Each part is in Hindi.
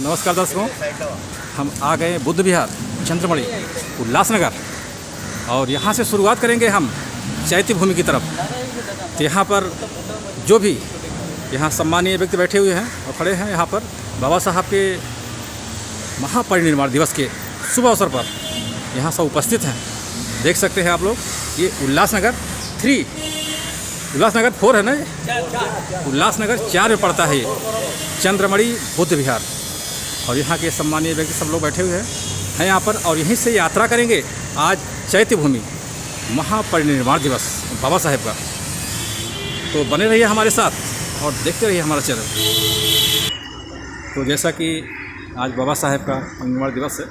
नमस्कार दर्शकों, हम आ गए बुद्ध विहार चंद्रमणि उल्लासनगर और यहाँ से शुरुआत करेंगे हम चैत्य भूमि की तरफ। तो यहाँ पर जो भी यहाँ सम्मानीय व्यक्ति बैठे हुए हैं और खड़े हैं यहाँ पर बाबा साहब के महापरिनिर्वाण दिवस के शुभ अवसर पर यहाँ सब उपस्थित हैं। देख सकते हैं आप लोग, ये उल्लासनगर 3, उल्लासनगर 4 है ना, उल्लासनगर 4 में पड़ता है ये चंद्रमणि बुद्ध विहार। और यहाँ के सम्मानीय व्यक्ति सब लोग बैठे हुए हैं यहाँ पर और यहीं से यात्रा करेंगे आज चैत्य भूमि महापरिनिर्वाण दिवस बाबा साहेब का। तो बने रहिए हमारे साथ और देखते रहिए हमारा चैनल। तो जैसा कि आज बाबा साहेब का परिनिर्वाण दिवस है,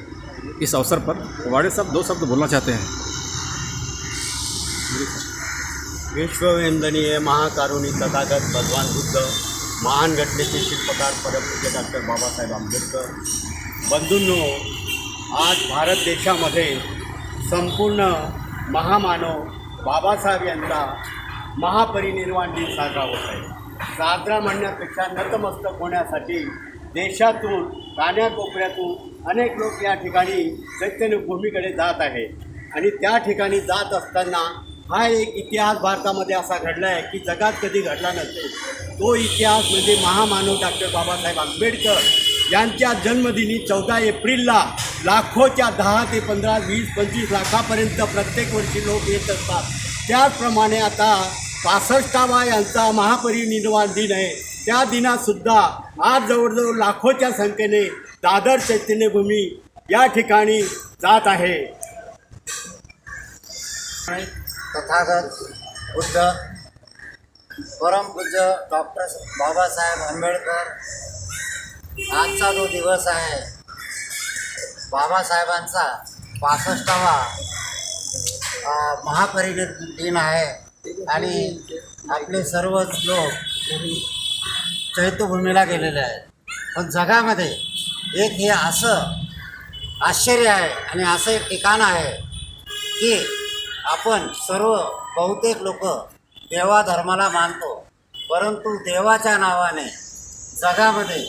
इस अवसर पर वाड़े साहब 2 शब्द बोलना चाहते हैं। विश्ववंदनीय महाकारुणी तथागत भगवान बुद्ध, महान घटनेचे शिल्पकार परमपूज्य डॉक्टर बाबासाहेब आंबेडकर बंधूंनो, आज भारत देशामध्ये संपूर्ण महामानव बाबासाहेब यांचा महापरिनिर्वाण दिन साजरा होत आहे। साजरा म्हणण्यापेक्षा नतमस्तक होण्यासाठी देशातून कान्याकोपऱ्यातून अनेक लोक या ठिकाणी चैतन्यभूमीकडे जात आहे आणि त्या ठिकाणी जात असताना हा एक इतिहास भारतामध्ये असा घडला आहे की जगात कधी घडला नसेल। तो इतिहास म्हणजे महामानव डॉक्टर बाबासाहेब आंबेडकर यांच्या जन्मदिनी 14 एप्रिलला लाखोच्या 10 ते 15, 20, 25 लाखापर्यंत प्रत्येक वर्षी लोक येत असतात। त्याचप्रमाणे आता 65वा यांचा महापरिनिर्वाण दिन आहे। त्या दिनासुद्धा आज जवळजवळ लाखोच्या संख्येने दादर चैतन्यभूमी या ठिकाणी जात आहे। तथागत बुद्ध परमपूज्य डॉक्टर बाबासाहेब आंबेडकर आजचा जो दिवस आहे, बाबासाहेबांचा 65वा महापरिनिर्वाण दिन आहे आणि आपले सर्वच लोक चैत्यभूमीला गेलेले आहेत। पण जगामध्ये एक हे असं आश्चर्य आहे आणि असं एक ठिकाण आहे की आपण सर्व बहुतेक लोक देवा धर्माला मानतो, परंतु देवाच्या नावाने जगामध्ये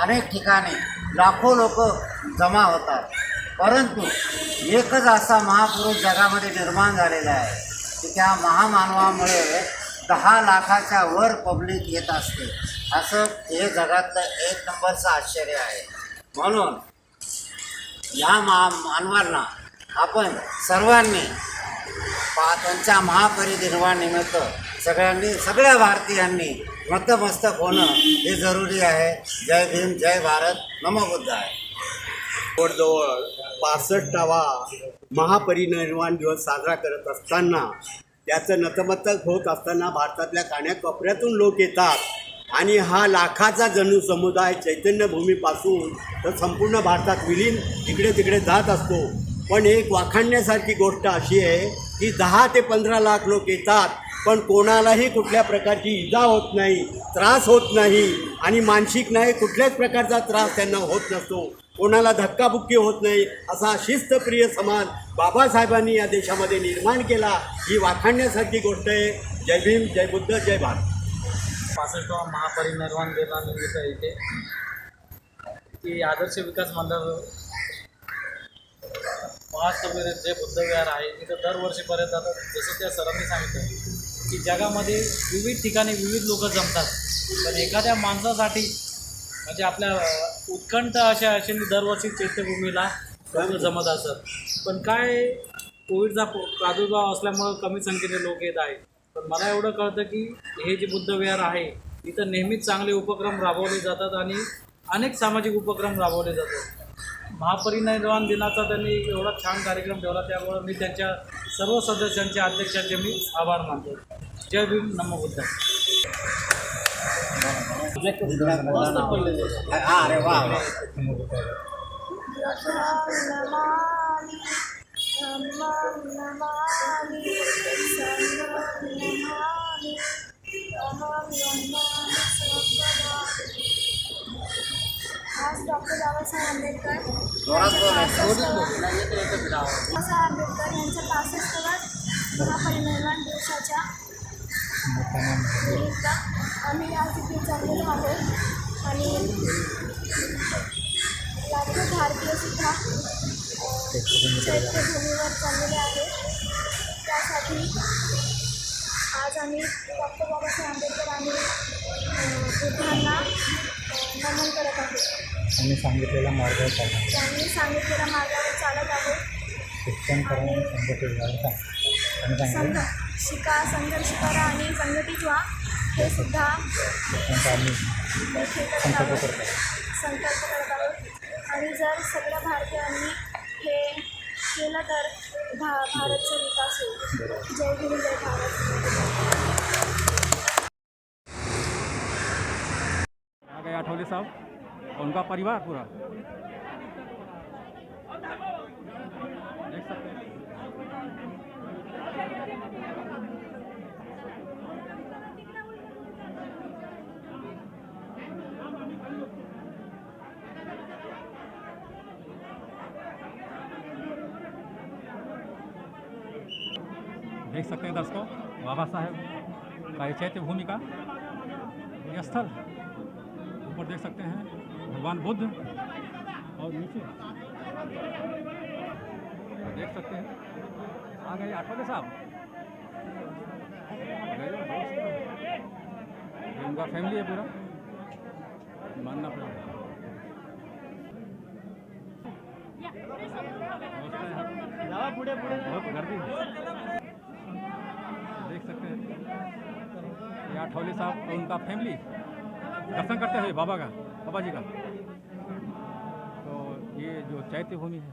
अनेक ठिकाणी लाखो लोक जमा होतात, परंतु एकच असा महापुरुष जगामध्ये निर्माण झालेला आहे की त्या महामानवामुळे 10 लाखाच्या वर पब्लिक येत असते। असं हे जगातलं 1 नंबरचं आश्चर्य आहे। म्हणून या मानवांना आपण सर्वांनी त्यांच्या महापरिनिर्वाण निमित्त सगळ्या भारतीयांनी नतमस्तक होणं हे जरुरी आहे। जय भीम, जय भारत, नमो बुद्धाय। जवळजवळ 65वा महापरिनिर्वाण दिवस साजरा करत असताना, त्याचं नतमस्तक होत असताना भारतातल्या कान्याकोपऱ्यातून लोक येतात आणि हा लाखाचा जणू समुदाय चैतन्यभूमीपासून तर संपूर्ण भारतात विलीन इकडे तिकडे जात असतो। पण एक वाखाणण्यासारखी गोष्ट अशी आहे की 10 ते 15 लाख लोक येतात, पण कोणालाही कुठल्या प्रकारची इजा होत नाही, त्रास होत नाही आणि मानसिक नाही कुठल्याच प्रकारचा त्रास त्यांना होत नसतो, कोणाला धक्काबुक्की होत नाही। असा शिस्तप्रिय समाज बाबासाहेबांनी या देशामध्ये निर्माण केला, ही वाखाणण्यासारखी गोष्ट आहे। जय भीम, जय बुद्ध, जय भारत। 65वा महापरिनिर्वाण दिनानिमित्त इथे की आदर्श विकास मंडळ महाकबीर जे बुद्ध विहार आहे तिथं दरवर्षीपर्यंत आता जसं त्या सरांनी सांगितलं की जगामध्ये विविध ठिकाणी विविध लोक जमतात, पण एखाद्या माणसासाठी म्हणजे आपल्या उत्कंठ अशा दरवर्षी चैत्यभूमीला लोक जमत असतात। पण काय कोविडचा प्रादुर्भाव असल्यामुळं कमी संख्येने लोक येत आहेत। पण मला एवढं कळतं की हे जे बुद्ध विहार आहे इथं नेहमीच चांगले उपक्रम राबवले जातात आणि अनेक सामाजिक उपक्रम राबवले जातात। महापरिनिर्वाण दिनाचा त्यांनी एवढा छान कार्यक्रम ठेवला, त्यामुळे मी त्यांच्या सर्व सदस्यांचे अध्यक्षांचे मी आभार मानतो। जय भीम, नमो बुद्ध। अरे वा, आज डॉक्टर बाबासाहेब आंबेडकर यांच्या 65व्या महापरिनिर्वाण दिवसाच्या निमित्त आम्ही आज इथे जमलेलो आहोत आणि चैत्यभूमीवर चाललेले आहे. त्यासाठी आज आम्ही डॉक्टर बाबासाहेब आंबेडकर आणि बुद्धांना नमन करत आहोत. त्यांनी सांगितलेला मार्ग चालला. त्यांनी सांगितलेल्या मार्गावर चालत आहोत. शिक्षण करा आणि संघटित व्हा आणि सांगितलं संघर्ष करा आणि संघटित व्हा हे सुद्धा त्यांचा आम्ही संकल्प करतो. संकल्प करत आहोत. आणि जर सगळ्या भारतीयांनी हे केलं तर भारतचा विकास होईल. जय गुरु जय भारत. आ गए आठवले साहब और उनका परिवार पूरा देख सकते हैं। देख सकते हैं दर्शकों, बाबा साहेब का ये चैत्य भूमि का ये स्थल। ऊपर देख सकते हैं भगवान बुद्ध और नीचे देख सकते हैं आ गए आठवले साहब। ये उनका फैमिली है पूरा, मानना पड़ेगा। बहुत गर्दी है। देख सकते हैं ये आठवले साहब और उनका फैमिली दर्शन करते हुए बाबा जी का। तो ये जो चैत्य भूमि है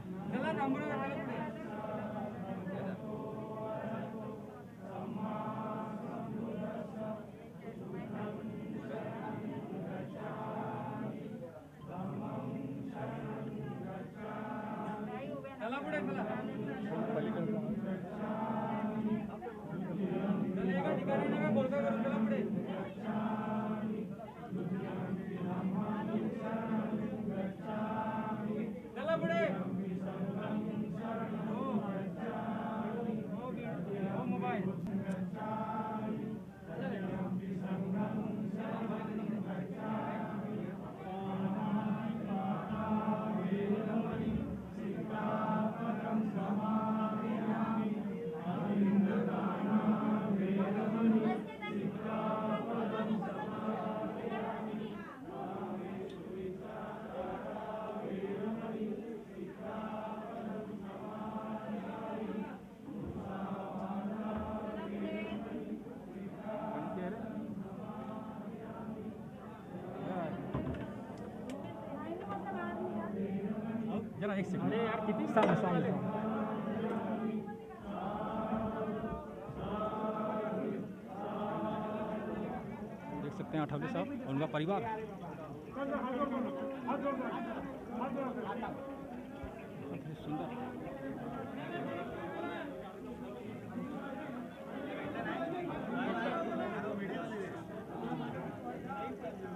जरा एक सेकंड। अरे यार किती सामने देख सकते हैं आठवले साहब और उनका परिवार। बहुत ही सुंदर।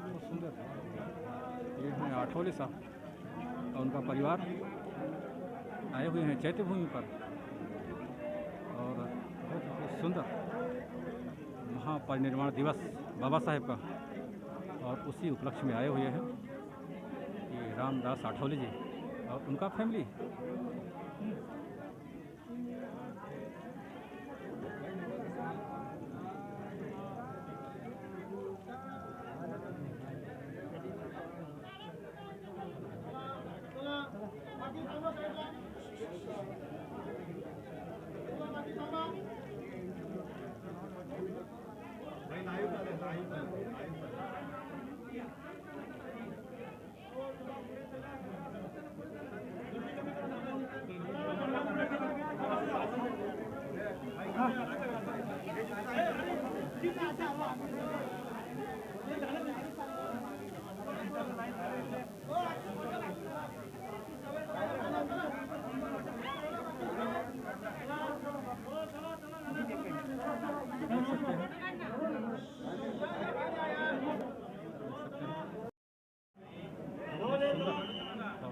बहुत सुंदर। ये हैं आठवले साहब और उनका परिवार आए हुए हैं चैत्य भूमि पर। और बहुत ही सुंदर महापरिनिर्वाण दिवस बाबा साहेब का, और उसी उपलक्ष्य में आए हुए हैं ये रामदास आठवले जी और उनका फैमिली।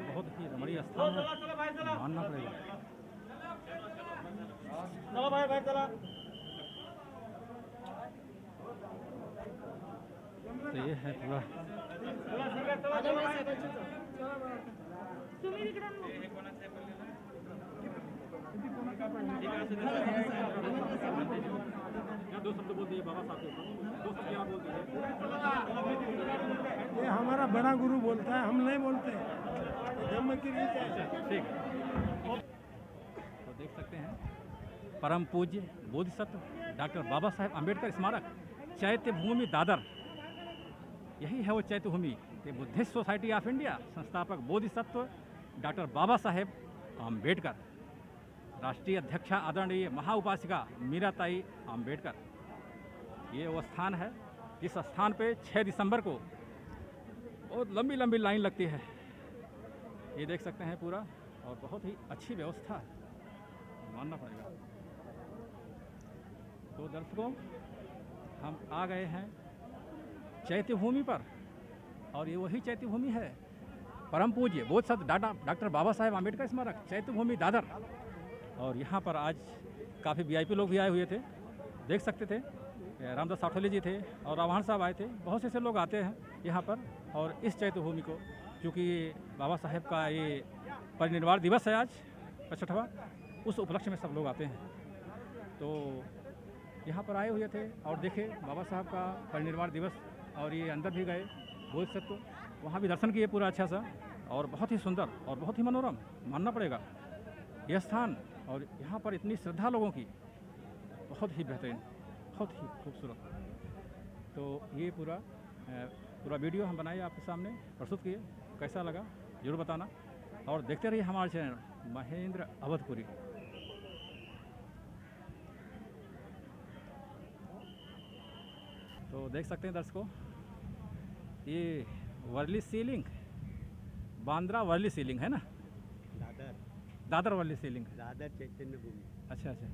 बहुत ही रमणीय स्थान है, मानना पड़ेगा। चलो भाई चला। तो ये है पूरा तुम्ही तिकडे दो शब्द बोल दीजिए बाबा साहब के ऊपर, दो शब्द आप बोल दीजिए। ये हमारा बड़ा गुरु बोलता है, हम नहीं बोलते। धम्म की रीत है। ठीक है। तो देख सकते हैं परम पूज्य बोधिसत्व डॉक्टर बाबा साहेब अम्बेडकर स्मारक चैत्य भूमि दादर, यही है वो चैत्य भूमि कि बुद्धिस्ट सोसाइटी ऑफ इंडिया संस्थापक बोधिसत्व डॉक्टर बाबा साहेब अम्बेडकर, राष्ट्रीय अध्यक्षा आदरणीय महाउपासिका मीराताई अम्बेडकर। ये वो स्थान है जिस स्थान पे 6 दिसंबर को बहुत लंबी लंबी लाइन लगती है। ये देख सकते हैं पूरा, और बहुत ही अच्छी व्यवस्था है, मानना पड़ेगा। तो दर्शकों, हम आ गए हैं चैत्य भूमि पर, और ये वही चैत्य भूमि है परम पूज्य बोधिसत्व डॉक्टर बाबा साहेब अम्बेडकर स्मारक चैत्य भूमि दादर। और यहाँ पर आज काफ़ी वीआईपी लोग भी आए हुए थे, देख सकते थे। रामदास साठोले जी थे और रावण साहब आए थे, बहुत से ऐसे लोग आते हैं यहाँ पर। और इस चैत्य भूमि को, चूँकि बाबा साहेब का ये परिनिर्वाण दिवस है आज 65वां, उस उपलक्ष्य में सब लोग आते हैं। तो यहाँ पर आए हुए थे और देखे बाबा साहब का परिनिर्वाण दिवस, और ये अंदर भी गए बोधिसत्व, वहाँ भी दर्शन किए पूरा अच्छा सा, और बहुत ही सुंदर और बहुत ही मनोरम, मानना पड़ेगा यह स्थान। और यहाँ पर इतनी श्रद्धा लोगों की, बहुत ही बेहतरीन, बहुत ही खूबसूरत। तो ये पूरा वीडियो हम बनाए, आपके सामने प्रस्तुत किए, कैसा लगा जरूर बताना, और देखते रहिए हमारे चैनल महेंद्र अवधपुरी। तो देख सकते हैं दर्शकों, ये वर्ली सीलिंग, बांद्रा वर्ली सीलिंग है ना, दादर वर्ली सीलिंग है। दादर चैतन्य भूमि। अच्छा अच्छा,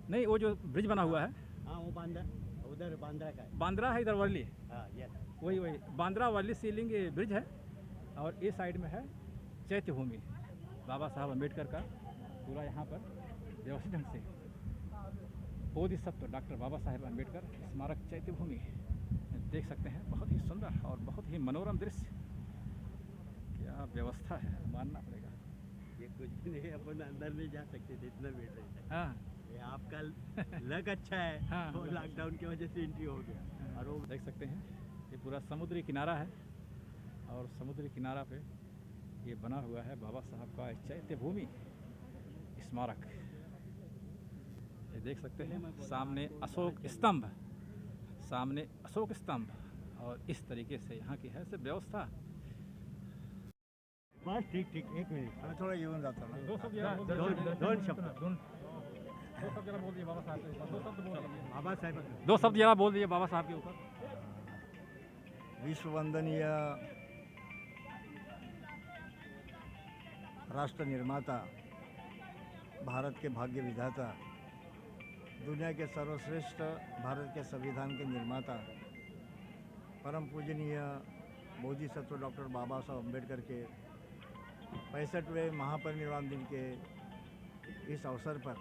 नहीं वो जो ब्रिज बना हुआ है, हाँ वो बांद्रा, उधर बांद्रा का है। बांद्रा है, इधर वर्ली, हाँ यस, वही बांद्रा वर्ली सीलिंग ये ब्रिज है। और ये साइड में है चैत्य भूमि बाबा साहब अम्बेडकर का, पूरा यहाँ पर व्यवस्थित ढंग से बोधिसत्व डॉक्टर बाबा साहेब अम्बेडकर स्मारक चैत्य भूमि देख सकते हैं। बहुत ही सुंदर और बहुत ही मनोरम दृश्य, क्या व्यवस्था है, मानना पड़ेगा। ये कुछ भी नहीं, अपन अंदर नहीं जा सकते थे, इतना भीड़ रहता है। हाँ ये आपका लक अच्छा है, हाँ, वो लॉकडाउन की वजह से एंट्री हो गया। और वो देख सकते हैं ये पूरा समुद्री किनारा है, और समुद्री किनारा पे ये बना हुआ है बाबा साहब का चैत्य भूमि स्मारक। ये देख सकते हैं सामने अशोक स्तंभ, सामने अशोक स्तंभ, और इस तरीके से यहाँ की है सब व्यवस्था। बस ठीक ठीक, एक मिनिट थोड़ा येऊन जाता ना। दो शब्द दोन शब्द जरा बोल दीजिए बाबा साहब के ऊपर, दो शब्द बोल दीजिए, बाबा साहेब दो शब्द जरा बोल दीजिए बाबा साहब के ऊपर। विश्व वंदनीय राष्ट्र निर्माता, भारत के भाग्य विधाता, दुनिया के सर्वश्रेष्ठ भारत के संविधान के निर्माता, परम पूजनीय बोधिसत्व डॉक्टर बाबा साहब अम्बेडकर के 65वें महापरिनिर्वाण दिन के इस अवसर पर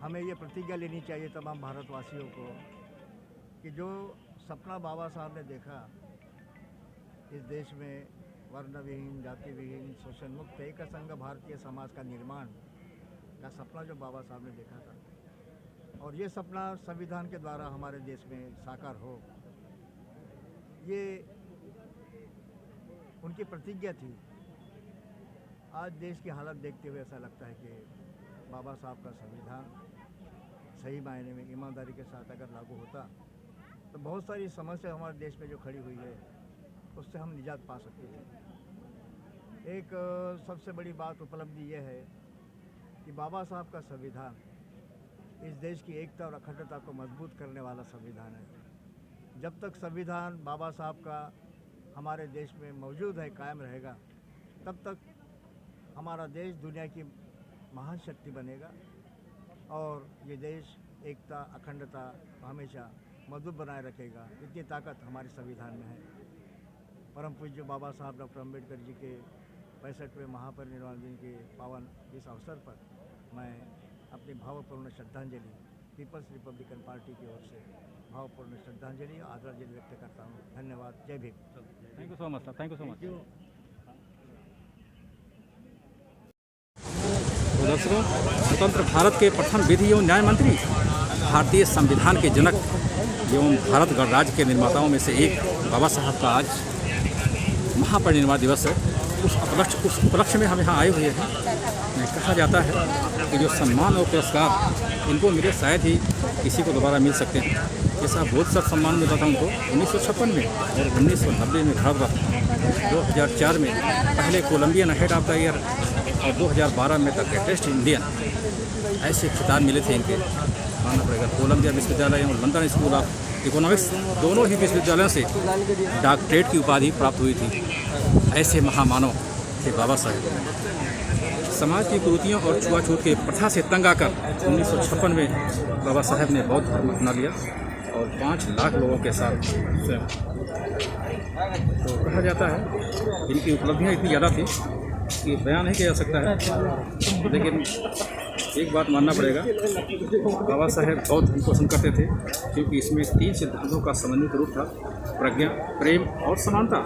हमें ये प्रतिज्ञा लेनी चाहिए तमाम भारतवासियों को कि जो सपना बाबा साहब ने देखा इस देश में वर्णविहीन, जातिविहीन, शोषण मुक्त एक संघ भारतीय समाज का निर्माण का सपना जो बाबा साहब ने देखा था, और ये सपना संविधान के द्वारा हमारे देश में साकार हो, ये उनकी प्रतिज्ञा थी। आज देश की हालत देखते हुए ऐसा लगता है कि बाबा साहब का संविधान सही मायने में ईमानदारी के साथ अगर लागू होता तो बहुत सारी समस्या हमारे देश में जो खड़ी हुई है उससे हम निजात पा सकते थे। एक सबसे बड़ी बात उपलब्धि ये है कि बाबा साहब का संविधान इस देश की एकता और अखंडता को मजबूत करने वाला संविधान है। जब तक संविधान बाबा साहब का हमारे देश में मौजूद है, कायम रहेगा, तब तक हमारा देश दुनिया की महान शक्ति बनेगा, और ये देश एकता अखंडता हमेशा मजबूत बनाए रखेगा। इतनी ताकत हमारे संविधान में है। परम पूज्य बाबा साहब डॉक्टर अम्बेडकर जी के 65वें महापरिनिर्वाण दिन के पावन इस अवसर पर मैं अपनी भावपूर्ण श्रद्धांजलि पीपल्स रिपब्लिकन पार्टी की ओर से भावपूर्ण श्रद्धांजलि और आदरांजलि व्यक्त करता हूँ। धन्यवाद। जय Bhim. Thank you so much sir, thank you so much. दर्शकों, स्वतंत्र भारत के प्रथम विधि एवं न्याय मंत्री, भारतीय संविधान के जनक एवं भारत गणराज्य के निर्माताओं में से एक बाबा साहब का आज महापरिनिर्वाण दिवस है। उस उपलक्ष्य में हम यहाँ आए हुए हैं। कहा जाता है कि जो सम्मान और पुरस्कार इनको मिले शायद ही किसी को दोबारा मिल सकते हैं। जैसा बहुत सा सम्मान मिला था उनको 1956 में और 1990 में भारत रत्न, 2004 में पहले Colombian head of the year और 2012 में द ग्रेटेस्ट इंडियन, ऐसे खिताब मिले थे इनके। मानना पड़ेगा कोलंबिया विश्वविद्यालय और लंदन स्कूल ऑफ इकोनॉमिक्स दोनों ही विश्वविद्यालयों से डॉक्टरेट की उपाधि प्राप्त हुई थी। ऐसे महामानव थे बाबा साहेब। समाज की कुरीतियों और छुआछूत के प्रथा से तंग आकर 1956 में बाबा साहेब ने बौद्ध धर्म अपना लिया और 5 लाख लोगों के साथ स्वयं। तो कहा जाता है इनकी उपलब्धियां इतनी ज़्यादा थी कि बयान नहीं किया जा सकता है। लेकिन एक बात मानना पड़ेगा, बाबा साहेब बौद्ध धर्म को पसंद करते थे क्योंकि इसमें 3 सिद्धांतों का समन्वित रूप था: प्रज्ञा, प्रेम और समानता।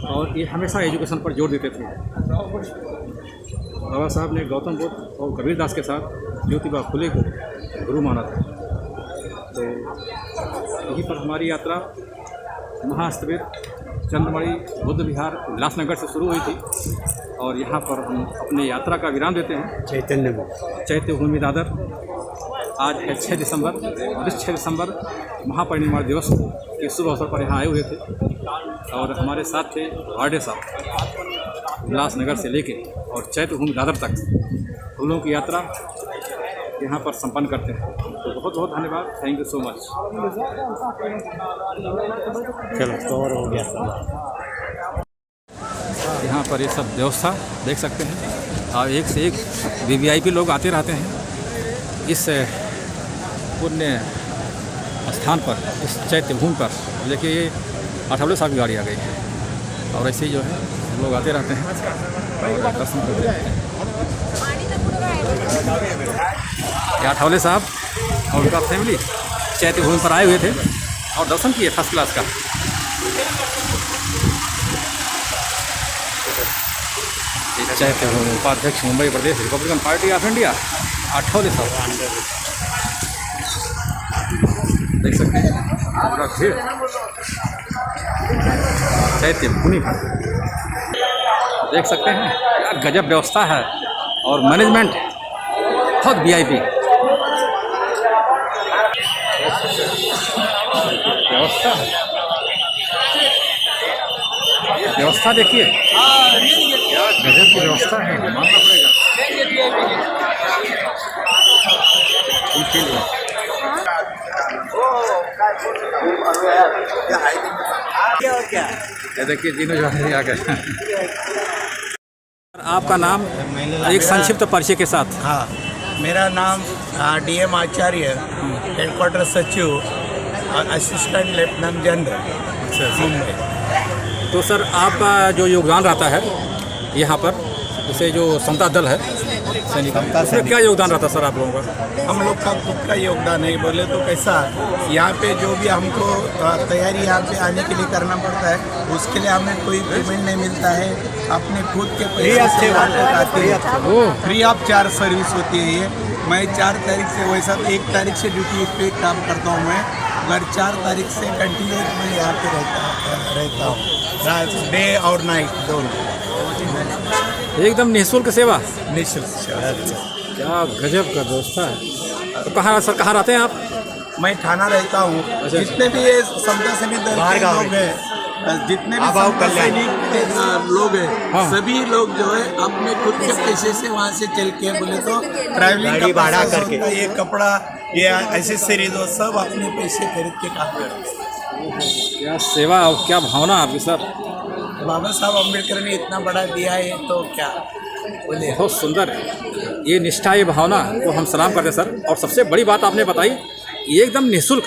और ये हमेशा एजुकेशन पर जोर देते थे। बाबा साहब ने गौतम बुद्ध और कबीरदास के साथ ज्योतिबा फुले को गुरु माना था। तो यहीं पर हमारी यात्रा महास्तवित चंद्रमणि बुद्ध विहार उल्लासनगर से शुरू हुई थी और यहाँ पर हम अपने यात्रा का विराम देते हैं चैत्य भूमि दादर। आज है 6 दिसंबर और इस 6 दिसंबर महापरिनिर्वाण दिवस के शुभ अवसर पर यहाँ आए हुए थे और हमारे साथ थे वार्डे साहब। उल्लासनगर से लेके और चैत्य भूमि दादर तक फूलों की यात्रा यहाँ पर संपन्न करते हैं। तो बहुत बहुत धन्यवाद। Thank you so much. चलो कवर हो गया। यहाँ पर ये सब व्यवस्था देख सकते हैं और एक से एक वीवीआईपी लोग आते रहते हैं इस पुण्य स्थान पर, इस चैत्य भूमि पर। देखिए ये आठवले साहब की गाड़ी आ गई है और ऐसे ही जो है लोग आते रहते हैं और दर्शन करते हैं। ये आठवले साहब और उनका फैमिली चैत्य भूमि पर आए हुए थे और दर्शन किए फर्स्ट क्लास का। चैत्य भूमि उपाध्यक्ष मुंबई प्रदेश Republican Party of India Athawale साहब देख सकते हैं पूरा भीड़ चैत्य भूमि पर। देख सकते हैं क्या गजब व्यवस्था है और मैनेजमेंट बहुत वीआईपी व्यवस्था है। व्यवस्था देखिए क्या गजब की व्यवस्था है, मानना पड़ेगा इनके लिए। ये देखिए तीनों जो है आ गए। आपका नाम एक संक्षिप्त परिचय के साथ। हाँ, मेरा नाम DM आचार्य, हेडक्वार्टर सचिव, असिस्टेंट लेफ्टिनेंट जनरल मुंबई। तो सर आपका जो योगदान रहता है यहाँ पर, जैसे जो समता दल है सैनिक, उसमें क्या योगदान रहता है सर आप लोगों का? हम लोग का खुद का योगदान है। बोले तो कैसा, यहाँ पे जो भी हमको तैयारी यहाँ पे आने के लिए करना पड़ता है, उसके लिए हमें कोई पेमेंट नहीं मिलता है। अपने खुद के पैसे से आते हैं, फ्री ऑफ चार्ज सर्विस होती है ये। मैं 4 तारीख से, वैसा 1 तारीख से ड्यूटी पे काम करता हूँ मैं, मगर 4 तारीख से कंटिन्यूस मैं यहाँ पे रहता हूँ, डे और नाइट दोनों। एकदम निःशुल्क सेवा, निःशुल्क। क्या गजब का व्यवस्था है। तो कहाँ सर, कहाँ रहते हैं आप? मैं थाना रहता हूँ। जितने भी ये समता सैनिक दल के लोग हैं, जितने भी समता सैनिक लोग हैं, सभी लोग जो है अपने खुद के पैसे से वहाँ से चल के, बोले तो ट्रैवलिंग का पैसा होता है, ये कपड़ा, ये एसेसरीज, सब अपने पैसे खरीद के काम करते हैं। क्या सेवा और क्या भावना आपकी सर। बाबा साहब अम्बेडकर ने इतना बड़ा दिया है तो क्या बोले। बहुत सुंदर ये निष्ठा, ये भावना को हम सलाम करते हैं सर। और सबसे बड़ी बात आपने बताई, ये एकदम निःशुल्क,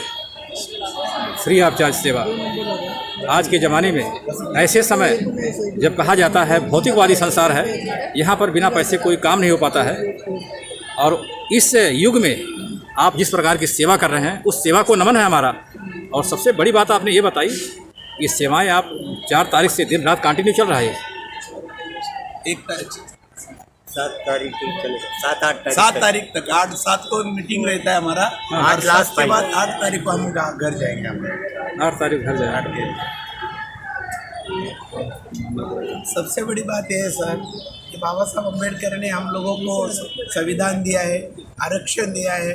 फ्री ऑफ चार्ज सेवा। आज के ज़माने में, ऐसे समय जब कहा जाता है भौतिकवादी संसार है, यहाँ पर बिना पैसे कोई काम नहीं हो पाता है। और इस युग में आप जिस प्रकार की सेवा कर रहे हैं, उस सेवा को नमन है हमारा। और सबसे बड़ी बात आपने ये बताई कि सेवाएं आप 4 तारीख से दिन रात कंटिन्यू चल रहा है। 1 तारीख 7 तारीख तक चलेगा, 7-8 7 तारीख तक, 8-7 को मीटिंग रहता है हमारा। 8 लास्ट के बाद 8 तारीख को हम घर जाएंगे। हम 8 तारीख घर जाए। सबसे बड़ी बात यह है सर कि बाबा साहब अम्बेडकर ने हम लोगों को संविधान दिया है, आरक्षण दिया है।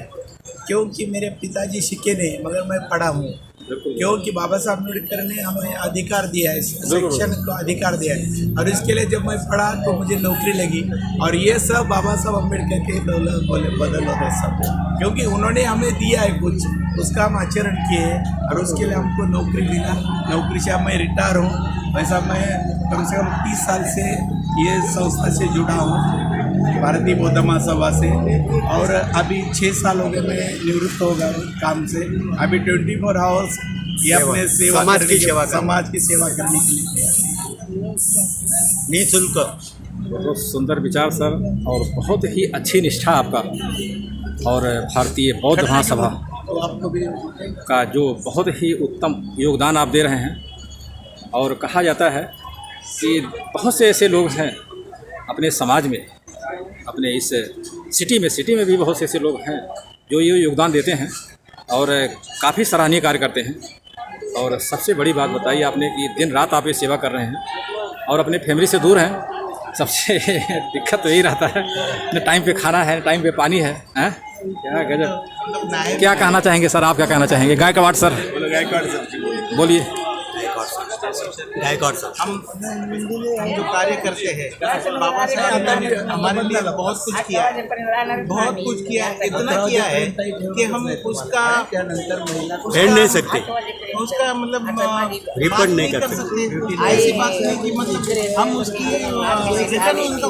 क्योंकि मेरे पिताजी शिक्षे नहीं मगर मैं पढ़ा हूँ, क्योंकि बाबा साहब अम्बेडकर ने हमें अधिकार दिया है, शिक्षण को अधिकार दिया है। और इसके लिए जब मैं पढ़ा तो मुझे नौकरी लगी, और ये सब बाबा साहब अम्बेडकर के बदल होते सब, क्योंकि उन्होंने हमें दिया है कुछ, उसका हम आचरण किए और उसके लिए हमको नौकरी मिला। नौकरी से अब मैं रिटायर हूँ। वैसा मैं कम से कम 30 साल से ये संस्था से जुड़ा हूँ, भारतीय बौद्ध महासभा से, और अभी 6 साल हो गए मैं निवृत्त हो गया काम से। अभी 24 आवर्स ये अपने समाज की सेवा करने के लिए तैयार है, निःशुल्क। बहुत सुंदर विचार सर, और बहुत ही अच्छी निष्ठा आपका, और भारतीय बौद्ध महासभा तो आपको भी का जो बहुत ही उत्तम योगदान आप दे रहे हैं। और कहा जाता है कि बहुत से ऐसे लोग हैं अपने समाज में, अपने इस सिटी में भी बहुत से ऐसे लोग हैं जो ये योगदान देते हैं और काफ़ी सराहनीय कार्य करते हैं। और सबसे बड़ी बात बताई आपने कि दिन रात आप ये सेवा कर रहे हैं और अपने फैमिली से दूर हैं। सबसे दिक्कत तो यही रहता है, न टाइम पे खाना है, न टाइम पे पानी है, हैं? क्या गजब। क्या कहना चाहेंगे सर, आप क्या कहना चाहेंगे? गायकवाड़ सर बोलिए। गायकवाड़ साहब, हम जो कार्य करते हैं, बाबा साहब ने हमारे लिए बहुत कुछ किया है, बहुत कुछ किया है। इतना किया है कि हम उसका भेड़ नहीं सकते, उसका मतलब रिपोर्ट नहीं कर सकते। ऐसी बात नहीं कि मतलब हम उसकी रिटर्न उनका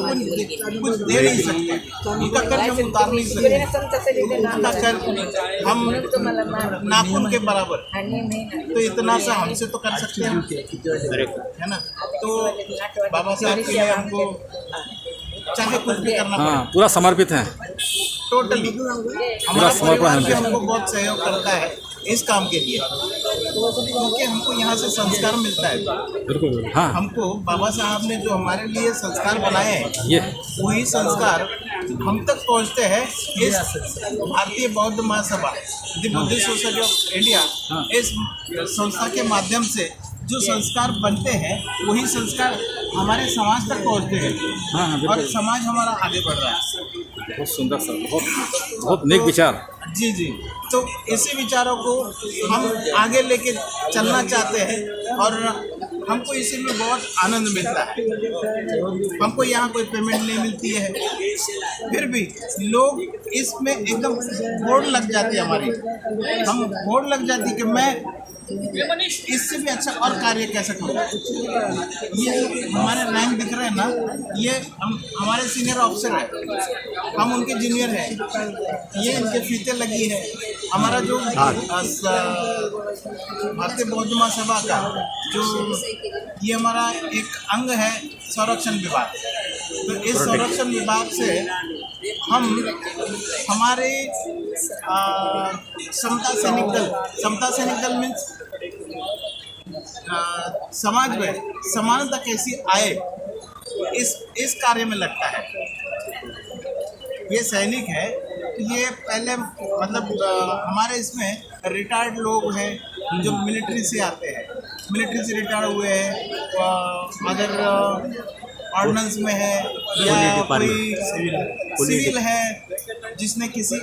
कुछ दे नहीं सकते, उनका कर्ज हम उतार नहीं सकते, उनका कर्ज हम नाखून के बराबर। तो इतना सा हमसे तो कर सकते हैं, है ना। तो बाबा साहब के लिए हमको चाहे कुछ भी करना पड़े, हाँ, पूरा समर्पित हैं। टोटली हमारा परिवार भी हमको बहुत सहयोग करता है इस काम के लिए, क्योंकि हमको यहाँ से संस्कार मिलता है। बिल्कुल, हाँ, हमको बाबा साहब ने जो हमारे लिए संस्कार बनाए हैं, ये वही संस्कार हम तक पहुँचते हैं। इस Bharatiya Bauddha Mahasabha, the Buddhist Society of India, इस संस्था के माध्यम से जो संस्कार बनते हैं वही संस्कार हमारे समाज तक पहुँचते हैं, हाँ, और समाज हमारा आगे बढ़ रहा है। बहुत सुंदर सर, बहुत नेक विचार। जी जी, तो इसी विचारों को हम आगे लेके चलना चाहते हैं, और हमको इसी में बहुत आनंद मिलता है। हमको यहाँ कोई पेमेंट नहीं मिलती है, फिर भी लोग इसमें एकदम होड़ लग जाती है हमारी, हम होड़ लग जाती कि मैं इससे भी अच्छा और कार्य कैसे करूँ। ये हमारे रैंक दिख रहे हैं ना, ये हमारे सीनियर ऑफिसर है, हम उनके जूनियर हैं, ये इनके फीते लगी है। हमारा जो भारतीय बौद्ध महासभा का जो ये हमारा एक अंग है संरक्षण विभाग, तो इस संरक्षण विभाग से हम हमारे समता सैनिक दल मीन्स समाज में समानता कैसी आए, इस कार्य में लगता है। ये सैनिक है, ये पहले मतलब हमारे इसमें रिटायर्ड लोग हैं जो मिलिट्री से आते हैं, मिलिट्री से रिटायर हुए हैं, अगर ऑर्डिनेंस में है या कोई सिविल है, जिसने किसी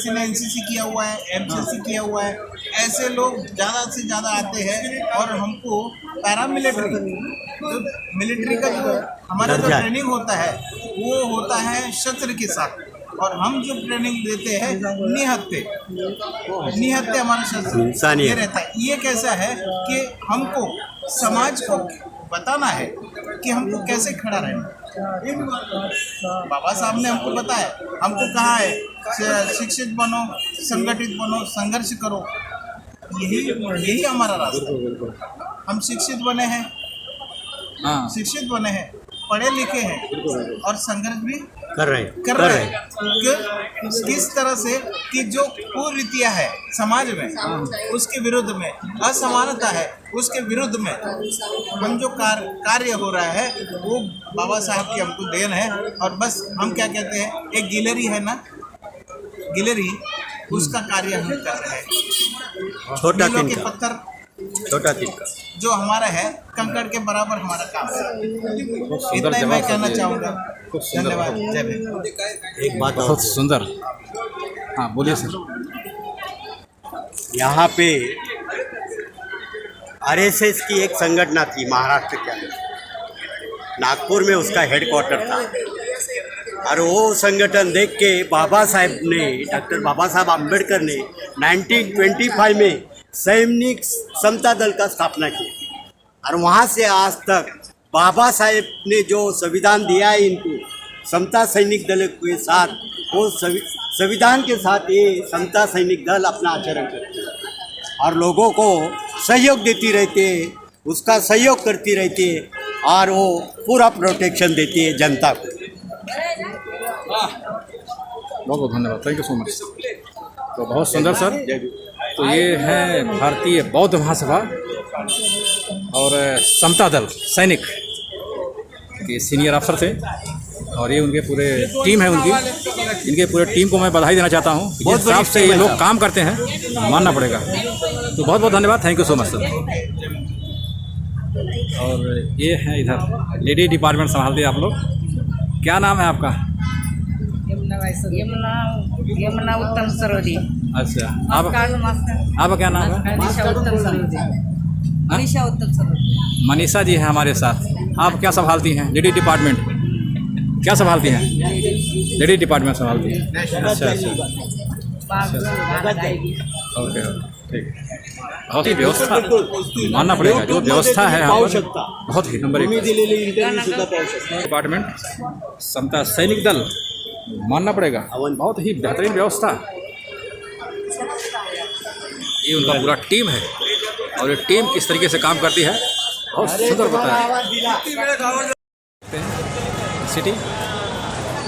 ने एनसीसी किया हुआ है, एमसीसी किया हुआ है, ऐसे लोग ज़्यादा से ज़्यादा आते हैं। और हमको पैरामिलिट्री, तो मिलिट्री का जो हमारा जो ट्रेनिंग होता है वो होता है शस्त्र के साथ, और हम जो ट्रेनिंग देते हैं निहत्ते हमारा शस्त्र ये रहता है। ये कैसा है कि हमको समाज को बताना है कि हमको कैसे खड़ा रहना। बाबा साहब ने हमको बताया, हमको कहा है शिक्षित बनो, संगठित बनो, संघर्ष करो, यही हमारा रास्ता है। हम शिक्षित बने हैं, हाँ, शिक्षित बने हैं, पढ़े लिखे हैं और संघर्ष भी कर रहे हैं कि किस तरह से कि जो कुरीतियाँ है समाज में उसके विरुद्ध में असमानता है उसके विरुद्ध में हम जो कार्य हो रहा है वो बाबा साहब की हमको देन है। और बस हम क्या कहते हैं, एक गिलहरी है ना, गिलहरी, उसका कार्य हम कर रहे हैं। छोटा मीलों के तिनका। पत्थर छोटा तिनका जो हमारा है कंकड़ के बराबर हमारा काम है। इतना ही मैं कहना चाहूँगा। धन्यवाद। जय भीम। एक बात और, बहुत सुंदर। हाँ बोलिए सर। यहाँ पे आरएसएस की एक संगठन थी महाराष्ट्र के अंदर, नागपुर में उसका हेडक्वार्टर था। और वो संगठन देख के बाबा साहब ने, डॉक्टर बाबा साहब आम्बेडकर ने 1925 में सैनिक समता दल का स्थापना की। और वहाँ से आज तक बाबा साहेब ने जो संविधान दिया है इनको, समता सैनिक दल के साथ, वो संविधान के साथ ये समता सैनिक दल अपना आचरण करते हैं और लोगों को सहयोग देती रहती है, उसका सहयोग करती रहती है और वो पूरा प्रोटेक्शन देती है जनता को। बहुत बहुत धन्यवाद, थैंक यू सो मच। तो बहुत सुंदर सर। तो ये है भारतीय बौद्ध महासभा और समता दल सैनिक के सीनियर अफसर थे और ये उनके पूरे टीम है उनकी। इनके पूरे टीम को मैं बधाई देना चाहता हूँ। जिस हिसाब से ये लोग काम करते हैं मानना पड़ेगा। तो बहुत बहुत धन्यवाद, thank you so much sir. और ये है इधर लेडी डिपार्टमेंट संभालते हैं आप लोग। क्या नाम है आपका? यमुना उत्तम सरोदी। अच्छा, आपका क्या नाम है? मनीषा उत्तम सरोदी। मनीषा उत्तम सरोदी। मनीषा जी है हमारे साथ। आप क्या संभालती हैं? लेडी डिपार्टमेंट क्या संभालती हैं? लेडी डिपार्टमेंट संभालती हैं। अच्छा ओके ठीक। बहुत ही व्यवस्था मानना पड़ेगा, जो व्यवस्था है यहाँ पर बहुत ही नंबर 1 डिपार्टमेंट समता सैनिक दल मानना पड़ेगा, बहुत ही बेहतरीन व्यवस्था। ये उनका पूरा टीम है और ये टीम किस तरीके से काम करती है बहुत सुंदर बताया। सिटी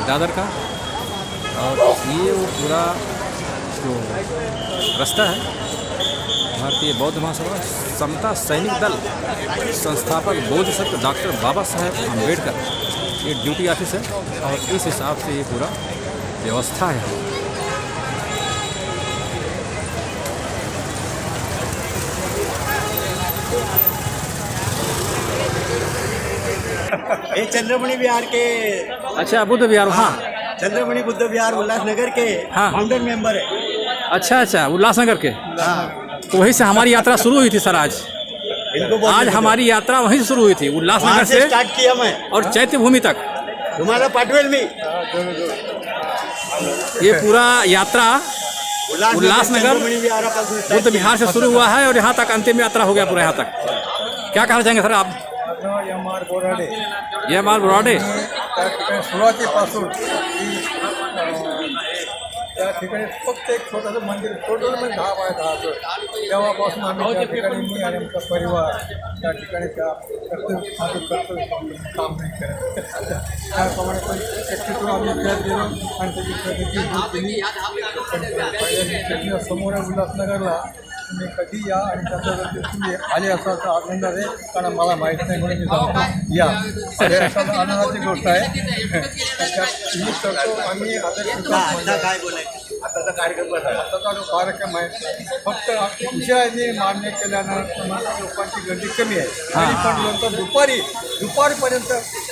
दादर का और ये वो पूरा जो रास्ता है भारतीय बौद्ध महासभा समता सैनिक दल संस्थापक बोधिसत्व डॉक्टर बाबा साहेब आम्बेडकर, ये ड्यूटी ऑफिस है और इस हिसाब से ये पूरा व्यवस्था है। ये चंद्रमणि विहार के, अच्छा बुद्ध विहार, हाँ चंद्रमणि बुद्ध विहार उल्लासनगर के हाँ। फाउंडर मेंबर है। अच्छा उल्लासनगर के। हाँ। तो वहीं से हमारी यात्रा शुरू हुई थी सर। आज हमारी यात्रा वहीं से शुरू हुई थी, उल्लासनगर से स्टार्ट किया मैं और चैत्य भूमि तक। तुम्हारा पाटवेल में ये पूरा यात्रा उल्लासनगर बुद्ध विहार से शुरू हुआ है और यहाँ तक अंतिम यात्रा हो गया पूरा यहाँ तक। क्या कहना चाहेंगे सर आप? ये माल बोराडे सुरुवातीपासून त्या ठिकाणी फक्त एक छोटंसं मंदिर, टोटल म्हणजे 10 बाय 10चं, तेव्हापासून आम्ही त्या ठिकाणी, मी आणि आमचा परिवार त्या ठिकाणी त्या कर्तव्य काम नाही करत. त्याप्रमाणे पण शक्तीतून आम्ही प्रयत्न केलो आणि त्याची प्रगती होत गेली. पहिल्या समोर उल्हासनगरला तुम्ही कधी या आणि त्याच्यावरती तुम्ही आले असाल तर आनंद आहे, कारण मला माहीत नाही म्हणून मी सांगतो या. हे असाल आनंदाची गोष्ट आहे. त्यात मी करतो आम्ही काय बोलायचं आताचा जो कार्यक्रम आहे फक्त उशिराने मान्य केल्यानंतर लोकांची गर्दी कमी आहे. तरी पण नंतर दुपारपर्यंत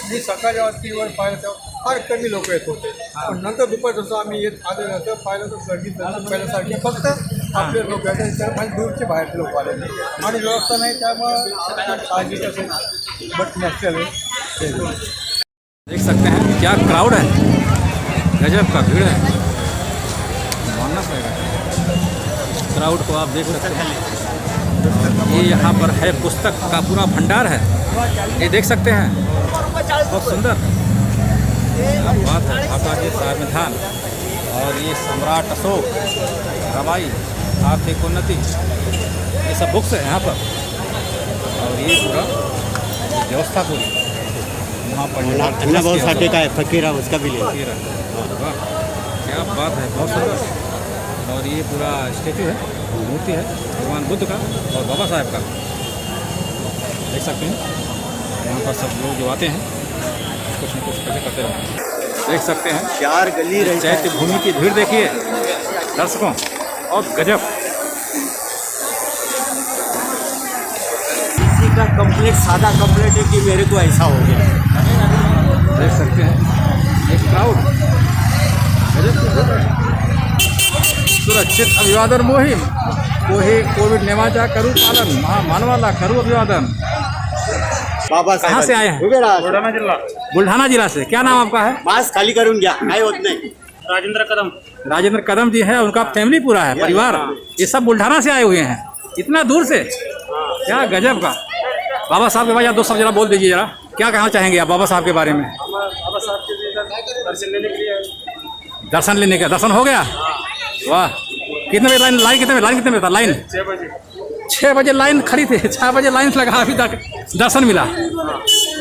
मी सकाळच्या वरतीवर पाहिलं तेव्हा फार कमी लोक येत होते. पण नंतर दुपार जसं आम्ही येत आल्यानंतर पाहिलं तर गर्दी पहिल्यासारखी फक्त आपले लोक आहेत, म्हणजे दूरचे बाहेरचे लोक आले आणि व्यवस्था नाही, त्यामुळं काळजी असेल बट नसेल. देख सकते हैं क्या क्राउड है, गजब का भीड़ है, मानना पड़ेगा। क्राउड को आप देख सकते हैं। ये यहाँ पर है पुस्तक का पूरा भंडार है, ये देख सकते हैं, बहुत सुंदर बात है। भाषा के संविधान और ये सम्राट अशोक, रवाई, आर्थिक उन्नति, ये सब बुक्स है यहाँ पर। और ये पूरा व्यवस्था पूरी वहाँ पर अन्ना बहुत साटे का है फकीर है, उसका भी ले लो। वाह क्या बात है, बहुत सुंदर। और ये पूरा स्टेचू है, मूर्ति है भगवान बुद्ध का और बाबा साहेब का, देख सकते हैं। यहाँ पर सब लोग जो आते हैं कुछ न कुछ पैसे करते रहते हैं, देख सकते हैं। 4 गली रही चैत्य भूमि की भीड़ देखिए दर्शकों, और गजब। किसी का कंप्लेंट सादा कंप्लेंट है कि मेरे को ऐसा हो गया, देख सकते हैं एक क्राउड। सुरक्षित अभिवादन मोहिम कोविड नेमाचा करू पालन मानवाला करू अभिवादन। बाबा कहाँ से आए हैं? बुल्ढाना जिला से। क्या नाम आपका है? मास्क खाली करून घ्या, काय होत नाही। राजेंद्र कदम जी है, उनका फैमिली पूरा है, परिवार। ये सब बुल्ढाना से आए हुए हैं, इतना दूर से। क्या गजब का। बाबा साहब के बारे में 2 शब्द जरा बोल दीजिए, जरा क्या कहना चाहेंगे आप बाबा साहब के बारे में? बाबा साहब के दर्शन लेने के लिए। दर्शन लेने का, दर्शन हो गया? वाह। कितने बजे लाइन कितने बजे था? लाइन 6 बजे लाइन खड़ी थी, 6 बजे लाइन लगा, अभी तक दर्शन मिला।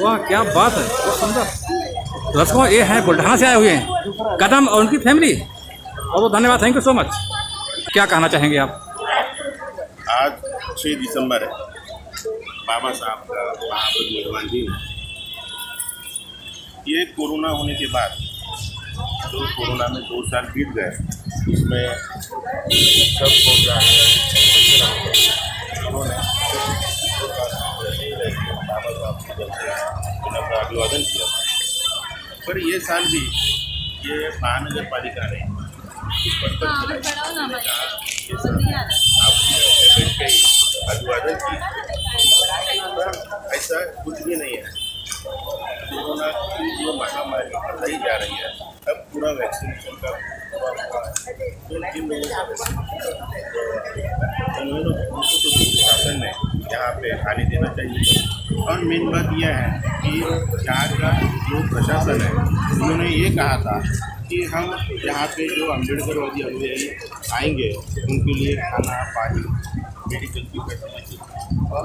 वाह क्या बात है, बहुत सुंदर। दर्शकों ये हैं बुल्ढाना से आए हुए हैं कदम और उनकी फैमिली। बहुत धन्यवाद, थैंक यू सो मच। क्या कहना चाहेंगे आप? आज 6 दिसंबर है, बाबा साहब का महापरिनिर्वाण दिन। ये कोरोना होने के बाद जो कोरोना में 2 साल बीत गए, उसमें सब बोल रहा है उन्होंने बाबा साहब की जब से उनका अभिवादन किया, पर ये साल भी ये महानगर पालिका ने अभिवादन की, ऐसा कुछ भी नहीं है। कोरोना की जो महामारी बढ़ाई जा रही है, अब पूरा वैक्सीनेशन का तो जिन लोगों को शासन ने यहाँ पे आने देना चाहिए। और मेन बात यह है कि यहाँ का जो प्रशासन है, उन्होंने ये कहा था कि हम यहाँ पे जो अम्बेडकरवादी अनुयायी आएंगे उनके लिए खाना पानी मेडिकल की फैसिलिटी और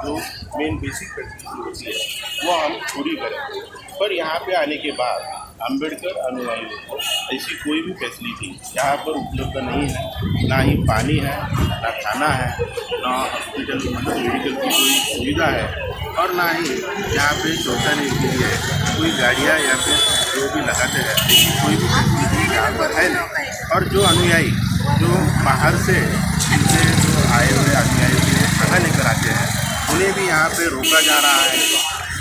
जो मेन बेसिक फैसिलिटी होती है वो हम पूरी करें। पर यहाँ पे आने के बाद अम्बेडकर अनुयायियों को ऐसी कोई भी फैसिलिटी यहाँ पर उपलब्ध नहीं है, ना ही पानी है, ना खाना है, ना हॉस्पिटल मतलब मेडिकल की कोई सुविधा है, और ना ही यहाँ पे शौचालय के लिए कोई गाड़ियाँ या फिर जो भी लगाते हैं ऐसी कोई भी फैसिलिटी यहाँ पर है नहीं। और जो अनुयायी जो बाहर से इनसे जो आए हुए अनुयायी के लिए खाना लेकर आते हैं, उन्हें भी यहाँ पे रोका जा रहा है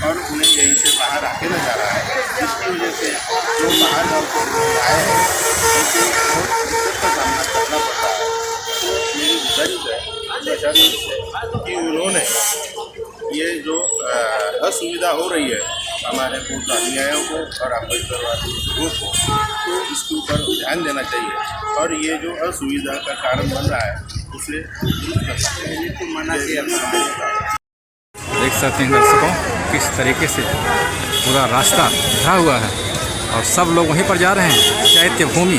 और उन्हें यहीं से बाहर आके जा रहा है, जिसकी वजह से जो बाहर गाँव से आए हैं उनको बहुत दिक्कत का सामना करना पड़ता है। तो मेरी गुजारिश है प्रशासन से कि उन्होंने ये जो असुविधा हो रही है हमारे पूर्व अनुयायियों को और अम्बेडकरवादी लोगों को, तो इसके ऊपर ध्यान देना चाहिए और ये जो असुविधा का कारण बन रहा है उसे दूर करना चाहिए। तो मना किया देख सकते हैं दर्शकों किस तरीके से पूरा रास्ता भरा हुआ है और सब लोग वहीं पर जा रहे हैं, चैत्य भूमि।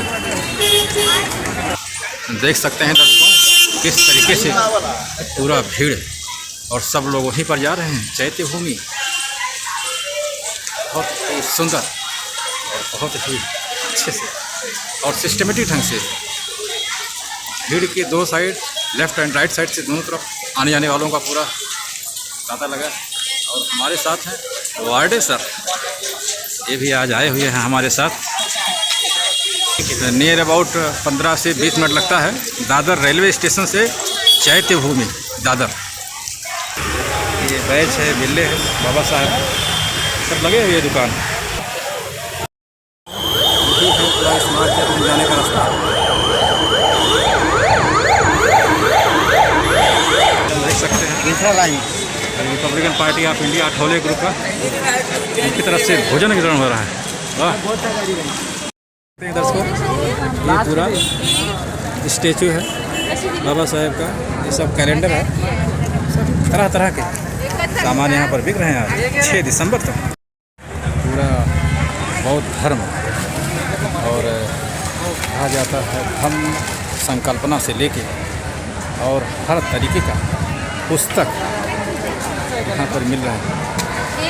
देख सकते हैं दर्शकों किस तरीके से पूरा भीड़ और सब लोग वहीं पर जा रहे हैं, चैत्य भूमि। बहुत ही सुंदर और बहुत ही अच्छे से और सिस्टमेटिक ढंग से भीड़ के 2 side, left and right side से दोनों तरफ आने जाने वालों का पूरा तांता लगा है। और हमारे साथ हैं वार्डे सर, ये भी आज आए हुए हैं हमारे साथ। नियर अबाउट 15 से 20 मिनट लगता है दादर रेलवे स्टेशन से चैत्य भूमि दादर। ये बैच है, बिल्ले है, बाबा साहब सब लगे हुए दुकान। पूरा स्मार्ट कैंप जाने का रास्ता देख सकते हैं। दूसरा line Republican Party of India Athawale group का उनकी तरफ से भोजन वितरण हो रहा है। वाह दर्शकों, ये पूरा स्टेचू है बाबा साहेब का, ये सब कैलेंडर है, सब तरह तरह के सामान यहाँ पर बिक रहे हैं आज 6 दिसंबर तक। पूरा बौद्ध धर्म और कहा जाता है धम्म संकल्पना से लेके और हर तरीके का पुस्तक यहाँ पर मिल रहा है।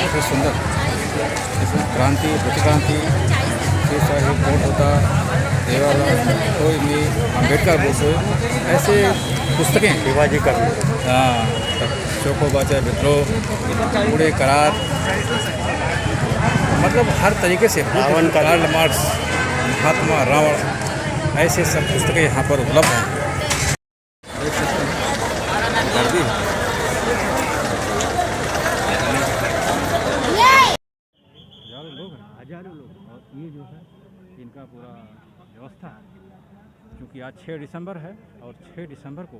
बहुत सुंदर इसमें क्रांती प्रतिक्रांती ये सारे कोट होता देवाला कोई भी अम्बेडकर बोसो ऐसे पुस्तकें शिवाजी का हाँ चौकोबाचा विद्रोह पूरे करार मतलब हर तरीके से रावण का कार्ल मार्क्स महात्मा रावण ऐसे सब पुस्तकें यहाँ पर उपलब्ध हैं। देख सकते हैं गर्दी है। हजारों लोग और ये जो है इनका पूरा व्यवस्था है क्योंकि आज 6 दिसंबर है और 6 दिसंबर को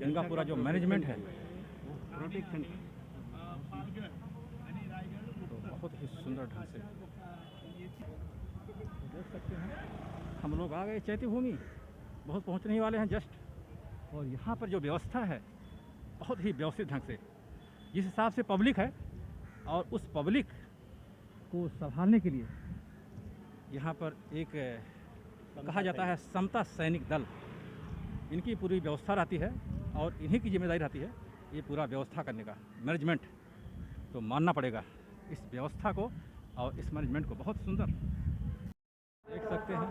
इनका पूरा जो मैनेजमेंट है प्रोटेक्शन तो बहुत ही सुंदर ढंग से देख सकते हैं। हम लोग आ गए चैती भूमि, बहुत पहुंचने ही वाले हैं जस्ट। और यहाँ पर जो व्यवस्था है बहुत ही व्यवस्थित ढंग से जिस हिसाब से पब्लिक है और उस पब्लिक को संभालने के लिए यहाँ पर एक कहा जाता है समता सैनिक दल, इनकी पूरी व्यवस्था रहती है और इन्हीं की जिम्मेदारी रहती है ये पूरा व्यवस्था करने का मैनेजमेंट। तो मानना पड़ेगा इस व्यवस्था को और इस मैनेजमेंट को। बहुत सुंदर देख सकते हैं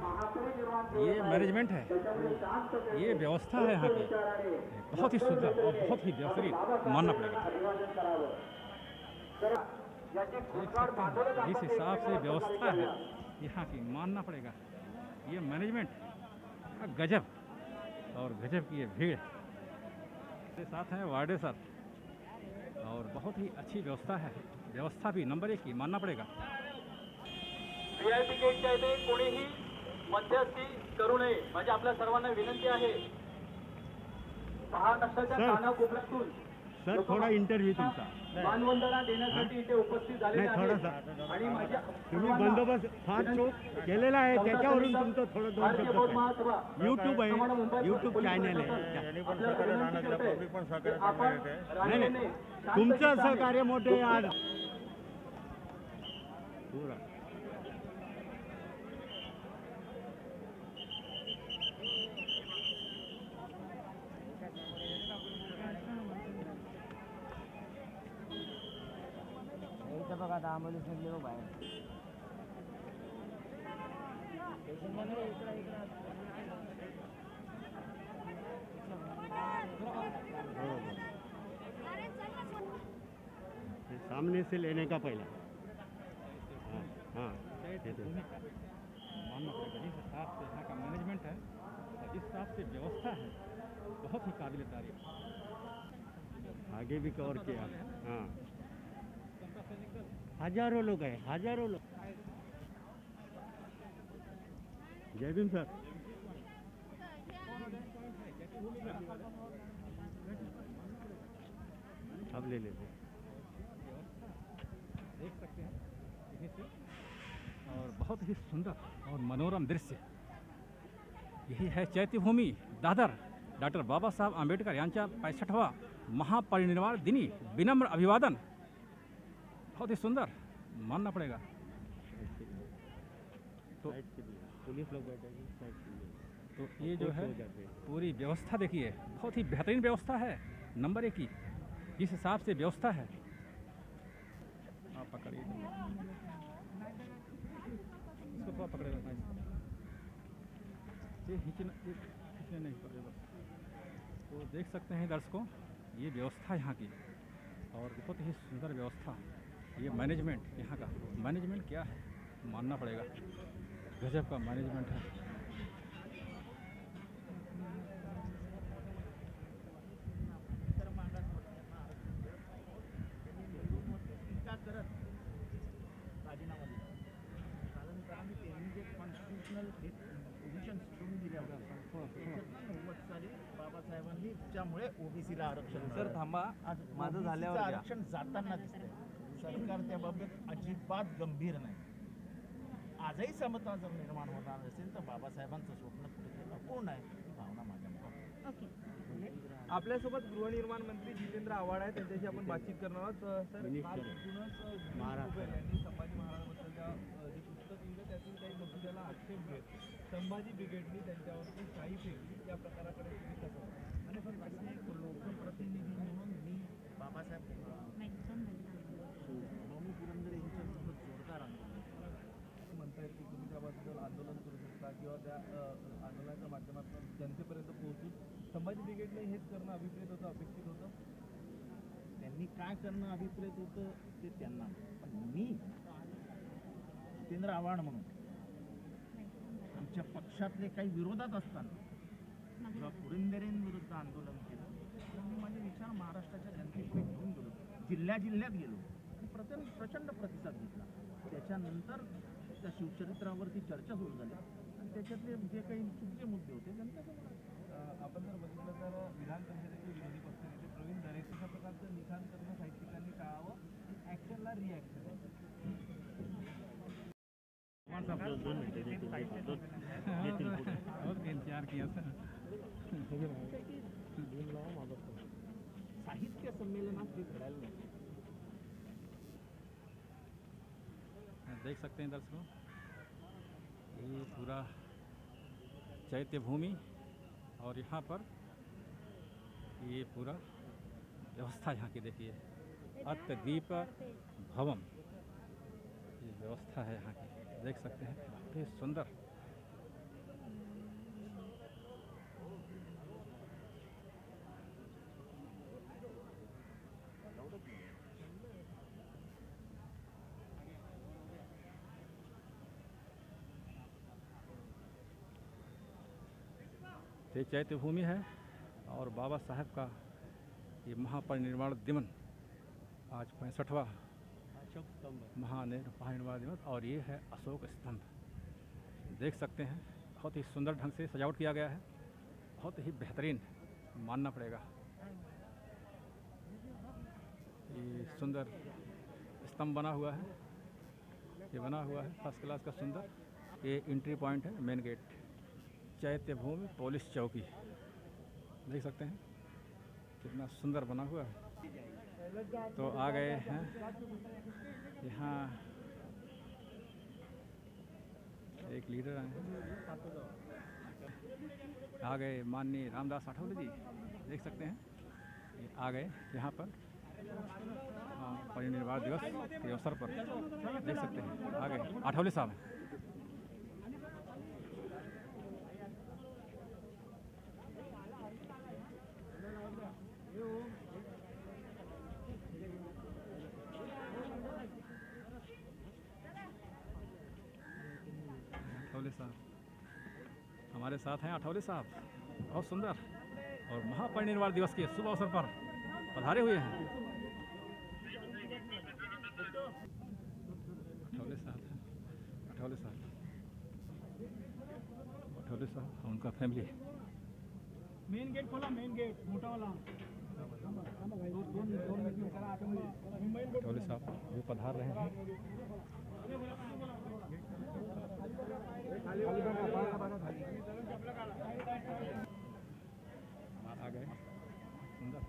ये मैनेजमेंट है, ये व्यवस्था है यहाँ की, बहुत ही सुंदर और बहुत ही बेहतरीन मानना पड़ेगा। जिस हिसाब से व्यवस्था है यहाँ की मानना पड़ेगा ये मैनेजमेंट गजब और गजब की ये भीड़ के साथ हैं वार्डे सर और बहुत ही अच्छी व्यवस्था है, व्यवस्था भी नंबर 1 की मानना पड़ेगा। VIP गेटच्या इथे कोणीही मध्यस्थी करू नये म्हणजे आपल्या सर्वांना विनंती आहे। महाराष्ट्राच्या कानाकोपऱ्यातून सर थोडा इंटरव्ह्यू तुमचा मानवंदना देण्यासाठी इथे उपस्थित झालेले आहेत आणि माझ्या तुम्ही बंदोबस्त फार चोख केलेला आहे त्याच्यावरून तुमचं थोडं दोन शब्द यूट्यूब आहे, यूट्यूब चॅनल आहे, नाही नाही तुमचं सहकार्य मोठे आज पुरा बघा आता आंबोलीस मधले लोक बाहेर सामने से लेने का पहला हाँ मानना पड़ेगा जिस हिसाब से यहाँ का मैनेजमेंट है और जिस हिसाब से व्यवस्था है बहुत ही काबिल तारीफ। आगे भी कवर किया हाँ हजारों लोग हैं, हजारों लोग। जय भीम सर। अब ले लेते देख सकते हैं यहीं से और बहुत ही सुंदर और मनोरम दृश्य यही है चैत्यभूमी दादर डॉक्टर बाबासाहेब आंबेडकर यांच्या 65वा महापरिनिर्वाण दिनी विनम्र अभिवादन। बहुत ही सुंदर मानना पड़ेगा। तो पुलिस लोग बैठे तो ये जो है पूरी व्यवस्था देखिए बहुत ही बेहतरीन व्यवस्था है नंबर 1 की जिस हिसाब से व्यवस्था है। आप पकड़िए इसको थोड़ा पकड़े रखना ये खींचने नहीं पड़े बस। तो देख सकते हैं दर्शकों ये व्यवस्था यहाँ की और बहुत ही सुंदर व्यवस्था। ये मैनेजमेंट यहाँ का मैनेजमेंट क्या है मानना पड़ेगा, गजब का मैनेजमेंट है। बाबासाहेबांनी त्यामुळे ओबीसीला आरक्षण सर थांबा आज माझं OBC झाल्यावर चं द्या. आरक्षण जाताना दिसतंय सरकार त्या बाबतीत अजिबात गंभीर नाही. आजही समता जर निर्माण होणार असेल तर बाबासाहेबांचं स्वप्न कुठेतरी अपूर्ण आहे ही भावना माझ्या मनात आहे. आपल्यासोबत गृहनिर्माण मंत्री जितेंद्र आव्हाड आहेत त्यांच्याशी आपण बातचीत करणार आहोत. सर काल तिथूनच महाराष्ट्र यांनी संभाजी महाराजांबद्दलच्या जे पुस्तक लिहिलं त्यातून काही मुद्द्याला आक्षेप घेत संभाजी ब्रिगेडनी त्यांच्यावरती शाही फेकली या प्रकाराकडे तुम्ही कसं आणि पण असे एक लोकप्रतिनिधी म्हणून मी बाबासाहेब स्वामी पुरंदरे यांच्यासोबत जोडतो. आंदोलनाच्या माध्यमातून जनतेपर्यंत पोहोचून संभाजी ब्रिगेडने हेच करणं अभिप्रेत होतं, अपेक्षित होतं. त्यांनी काय करणं अभिप्रेत होतं ते त्यांना, पण मी जितेंद्र आव्हाड म्हणून आमच्या पक्षातले काही विरोधात असताना जेव्हा पुरंदरेंविरुद्ध आंदोलन केलं तेव्हा मी माझे विचार महाराष्ट्राच्या जनतेपुढे घेऊन गेलो, जिल्ह्यात गेलो आणि प्रचंड प्रतिसाद घेतला. त्याच्यानंतर त्या शिवचरित्रावरती चर्चा सुरू झाली आणि त्याच्यातले जे काही चुकीचे मुद्दे होते जनतेसमोर आपण जर बघितलं तर विधान परिषदेचे विरोधी पक्षनेते प्रवीण दरेकर अशा प्रकारचं लिखाण करणं साहित्यिकांनी टाळावं आणि ॲक्शनला रिॲक्शन. साहित्य संमेलनात हे घडायला नको. देख सकते हैं दर्शकों, ये पूरा चैत्य भूमि और यहाँ पर ये पूरा व्यवस्था यहाँ की देखिए, अत्यदीप भवन ये व्यवस्था है यहाँ की, देख सकते हैं काफ़ी सुंदर. ये चैत्य भूमि है और बाबा साहब का ये महापरिनिर्वाण दिवस आज 65वां महापरिनिर्वाण दिवस, और ये है अशोक स्तंभ. देख सकते हैं बहुत ही सुंदर ढंग से सजावट किया गया है, बहुत ही बेहतरीन मानना पड़ेगा. ये सुंदर स्तंभ बना हुआ है, ये बना हुआ है फर्स्ट क्लास का सुंदर. ये एंट्री पॉइंट है, मेन गेट, चैत्य भूमि पुलिस चौकी. देख सकते हैं कितना सुंदर बना हुआ है. तो आ गए हैं यहाँ, एक लीडर आए हैं, आ गए माननीय रामदास आठवले जी. देख सकते हैं ये आ गए यहाँ पर परिनिर्वाण दिवस के अवसर पर. देख सकते हैं आ गए आठवले साहब. आठवले साहब हमारे साथ हैं. आठवले साहब बहुत सुंदर और महापरिनिर्वाण दिवस के शुभ अवसर पर पधारे हुए हैं. आठवले साहब आठवले साहब आठवले साहब और उनका फैमिली. मेन गेट खोला, मेन गेट मोठा वाला. आठवले साहब भी पधार रहे हैं. आ गए सुंदर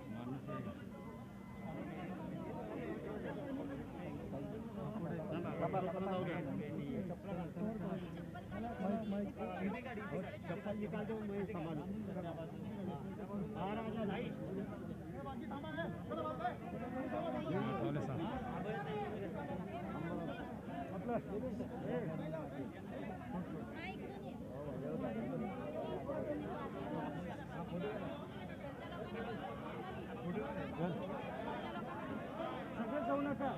मानना पड़ेगा. चप्पल निकाल दो, मैं संभालूं. आठवले साहब सगळं जाऊ नका.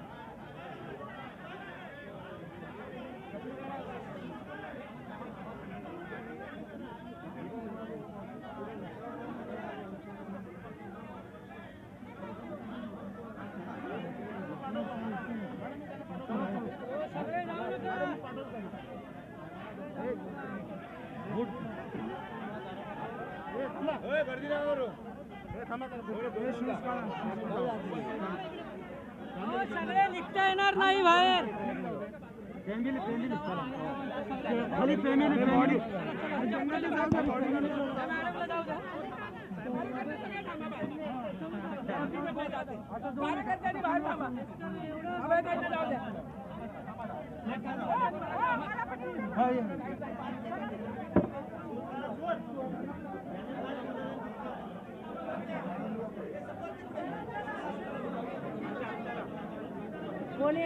सगळे निघता येणार नाही बाहेर. खाली फॅमिली कार्यकर्त्यांनी बाहेर थांबा. जाऊ द्या. कोणी